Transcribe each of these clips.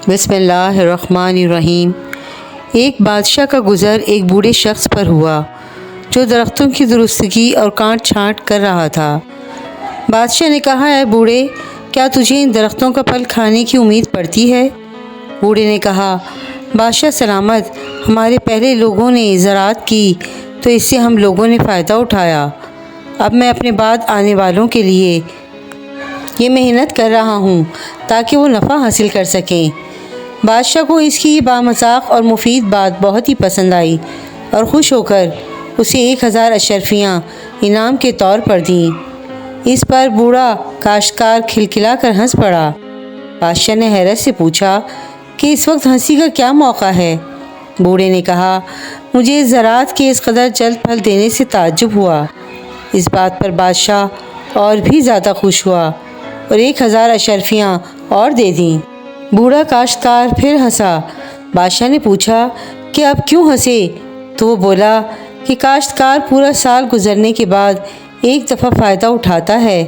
بسم اللہ الرحمن الرحیم۔ ایک بادشاہ کا گزر ایک بوڑھے شخص پر ہوا جو درختوں کی درستگی اور کاٹ چھانٹ کر رہا تھا۔ بادشاہ نے کہا، اے بوڑھے، کیا تجھے ان درختوں کا پھل کھانے کی امید پڑتی ہے؟ بوڑھے نے کہا، بادشاہ سلامت، ہمارے پہلے لوگوں نے زراعت کی تو اس سے ہم لوگوں نے فائدہ اٹھایا۔ اب میں اپنے بعد آنے والوں کے لیے یہ محنت کر رہا ہوں تاکہ وہ نفع حاصل کر سکیں۔ بادشاہ کو اس کی یہ بامذاق اور مفید بات بہت ہی پسند آئی اور خوش ہو کر اسے 1000 اشرفیاں انعام کے طور پر دیں۔ اس پر بوڑھا کاشتکار کھلکھلا کر ہنس پڑا۔ بادشاہ نے حیرت سے پوچھا کہ اس وقت ہنسی کا کیا موقع ہے؟ بوڑھے نے کہا، مجھے زراعت کے اس قدر جلد پھل دینے سے تعجب ہوا۔ اس بات پر بادشاہ اور بھی زیادہ خوش ہوا اور 1000 اشرفیاں اور دے دیں۔ بوڑھا کاشتکار پھر ہنسا۔ بادشاہ نے پوچھا کہ اب کیوں ہنسے؟ تو وہ بولا کہ کاشتکار پورا سال گزرنے کے بعد ایک دفعہ فائدہ اٹھاتا ہے،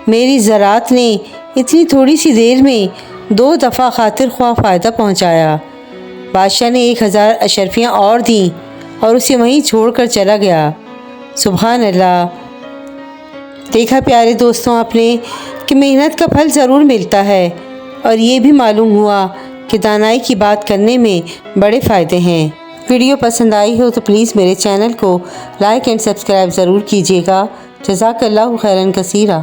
میری زراعت نے اتنی تھوڑی سی دیر میں 2 دفعہ خاطر خواہ فائدہ پہنچایا۔ بادشاہ نے 1000 اشرفیاں اور دیں اور اسے وہیں چھوڑ کر چلا گیا۔ سبحان اللہ! دیکھا پیارے دوستوں آپ نے کہ محنت کا پھل ضرور ملتا ہے، اور یہ بھی معلوم ہوا کہ دانائی کی بات کرنے میں بڑے فائدے ہیں۔ ویڈیو پسند آئی ہو تو پلیز میرے چینل کو لائک اینڈ سبسکرائب ضرور کیجیے گا۔ جزاک اللہ خیراً کثیرا۔